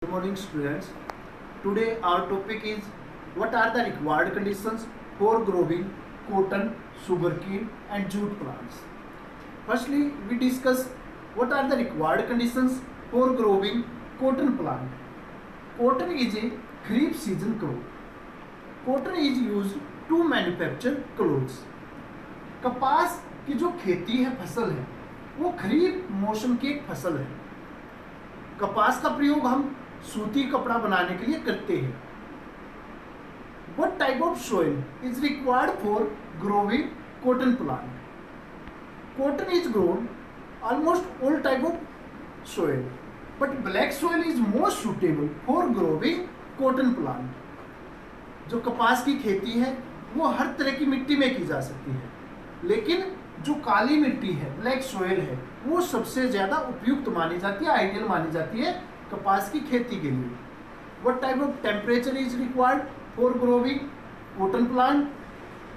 Good morning, students. Today our topic is what are the required conditions for growing cotton, sugarcane and jute plants. Firstly, we discuss what are the required conditions for growing cotton plant. Cotton is a kharif season crop. Cotton is used to manufacture clothes. कपास की जो खेती है, फसल है, वो खरीफ मौसम की एक फसल है। कपास का प्रयोग हम सूती कपड़ा बनाने के लिए करते हैं। What type of soil is required for growing cotton plant? Cotton is grown almost all type of soil, but black soil is most suitable for growing cotton plant. जो कपास की खेती है वो हर तरह की मिट्टी में की जा सकती है, लेकिन जो काली मिट्टी है, ब्लैक सॉइल है, वो सबसे ज्यादा उपयुक्त मानी जाती है, आइडियल मानी जाती है कपास की खेती के लिए। What type of temperature is required for growing cotton plant?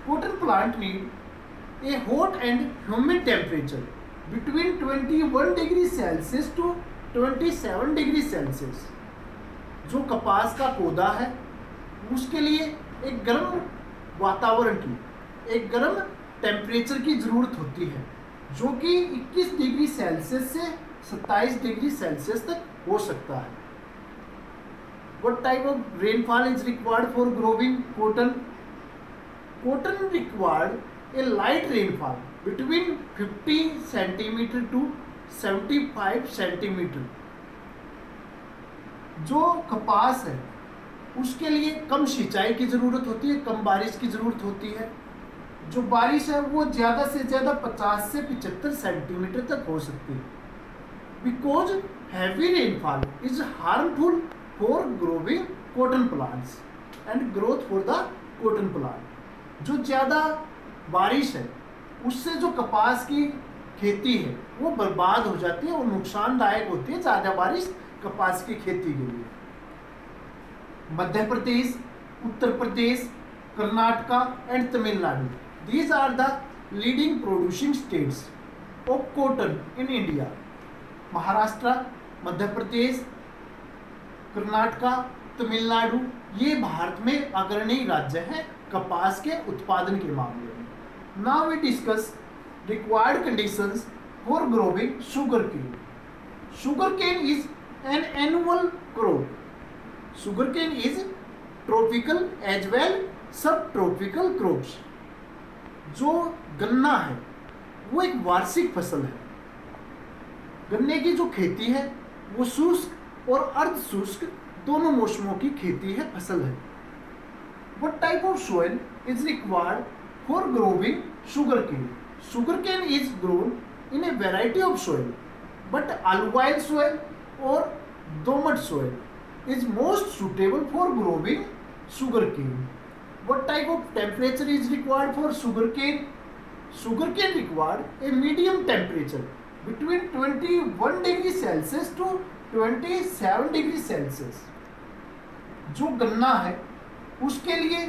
Cotton plant need a hot and humid temperature between 21 degrees Celsius to 27 degrees Celsius. जो कपास का पौधा है उसके लिए एक गर्म वातावरण की, एक गर्म टेम्परेचर की जरूरत होती है, जो कि 21 डिग्री सेल्सियस से 27 डिग्री सेल्सियस तक हो सकता है। What type of rainfall is required for growing cotton? Cotton required a light rainfall between 50 centimeter to 75 centimeter. जो कपास है उसके लिए कम सिंचाई की जरूरत होती है, कम बारिश की जरूरत होती है। जो बारिश है वो ज़्यादा से ज़्यादा 50 से 75 सेंटीमीटर तक हो सकती है। Because heavy rainfall is harmful for growing cotton plants and growth for the cotton plant. जो ज़्यादा बारिश है उससे जो कपास की खेती है वो बर्बाद हो जाती है और नुकसानदायक होती है ज़्यादा बारिश कपास की खेती के लिए। Madhya Pradesh, Uttar Pradesh, Karnataka and Tamil Nadu, these are the leading producing states of cotton in India. Maharashtra, Madhya Pradesh, Karnataka, Tamil Nadu ये भारत में अग्रणी राज्य हैं कपास के उत्पादन के मामले में। Now we discuss required conditions for growing sugarcane. Sugarcane is an annual crop. Sugarcane is tropical as well subtropical crops. जो गन्ना है वो एक वार्षिक फसल है। गन्ने की जो खेती है वो शुष्क और अर्ध शुष्क दोनों मौसमों की खेती है, फसल है। What type of soil is required for growing sugarcane? Sugarcane is grown in a variety of soil, but alluvial soil or domat soil is most suitable for growing sugarcane. What type of temperature is required for sugarcane? Sugarcane required a medium temperature between 21 degree Celsius to 27 degree Celsius. जो गन्ना है उसके लिए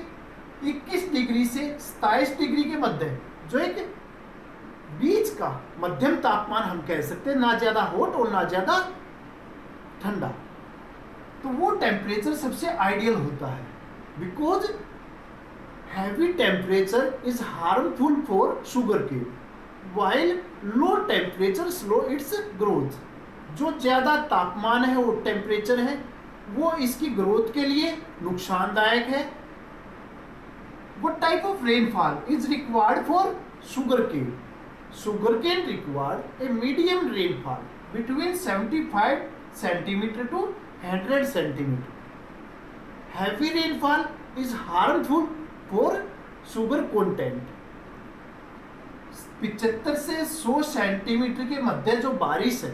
21 degree से 27 degree के मध्य, जो एक बीच का मध्यम तापमान हम कह सकते हैं, ना ज्यादा हॉट और ना ज्यादा ठंडा, तो वो टेम्परेचर सबसे आइडियल होता है। Because heavy temperature is harmful for sugarcane, while low temperature slow its growth. जो ज़्यादा तापमान है और टेम्परेचर है वो इसकी ग्रोथ के लिए नुकसानदायक है। What type of rainfall is required for sugarcane? Sugarcane required a medium rainfall between 75 centimeter to 100 centimeter. Heavy rainfall is harmful for sugar content. 75 से 100 सेंटीमीटर के मध्य जो बारिश है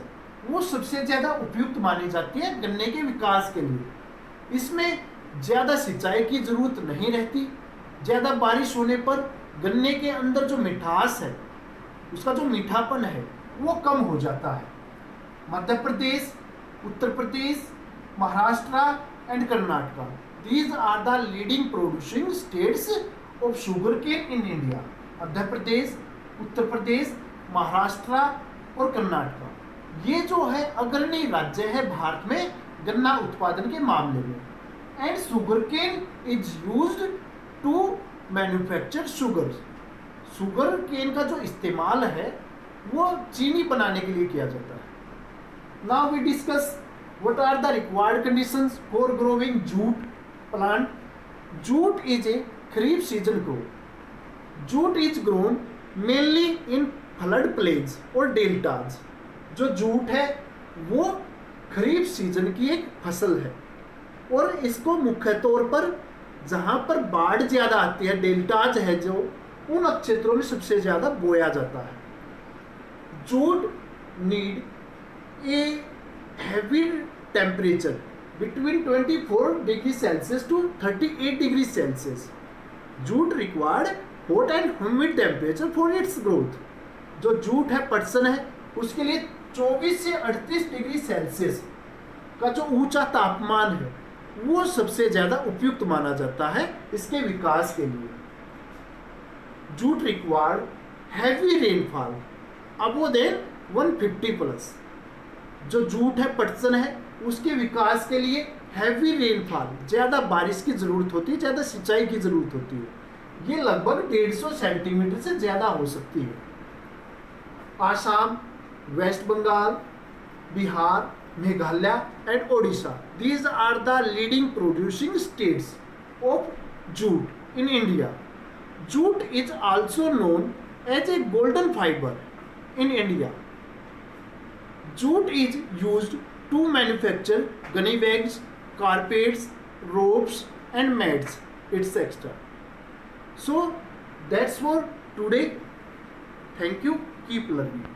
वो सबसे ज्यादा उपयुक्त मानी जाती है गन्ने के विकास के लिए। इसमें ज्यादा सिंचाई की जरूरत नहीं रहती। ज्यादा बारिश होने पर गन्ने के अंदर जो मिठास है, उसका जो मीठापन है वो कम हो जाता है। Madhya Pradesh, Uttar Pradesh, Maharashtra and Karnataka, these are the leading producing states of sugarcane in India. मध्य प्रदेश, उत्तर प्रदेश, महाराष्ट्र और कर्नाटका, ये जो है अग्रणी राज्य है भारत में गन्ना उत्पादन के मामले में। And sugar cane is used to manufacture sugar. Sugar cane का जो इस्तेमाल है वो चीनी बनाने के लिए किया जाता है। Now we discuss what are the required conditions for growing jute plant. Jute is a kharif season grow. Jute is grown mainly in flood plains और डेल्टाज। जो जूट है वो खरीफ सीजन की एक फसल है और इसको मुख्य तौर पर जहाँ पर बाढ़ ज़्यादा आती है, डेल्टाज है जो, उन क्षेत्रों में सबसे ज़्यादा बोया जाता है। Jute need a heavy temperature between 24 degree celsius to 38 degree celsius. Jute required hot and humid temperature for its growth. जो जूट है, पटसन है, उसके लिए 24 से 38 डिग्री सेल्सियस का जो ऊंचा तापमान है वो सबसे ज़्यादा उपयुक्त माना जाता है इसके विकास के लिए। Jute required heavy rainfall above than 150 plus. जो जूट है, पटसन है, उसके विकास के लिए हैवी रेनफॉल, ज़्यादा बारिश की ज़रूरत होती है, ज़्यादा सिंचाई की ज़रूरत होती है। ये लगभग 150 सेंटीमीटर से ज़्यादा हो सकती है। Assam, West Bengal, Bihar, Meghalaya and Odisha, these are the leading producing states of jute in India. Jute is also known as a golden fiber in India. Jute is used to manufacture gunny bags, carpets, ropes and mats, etc. So that's for today. Thank you. Keep learning.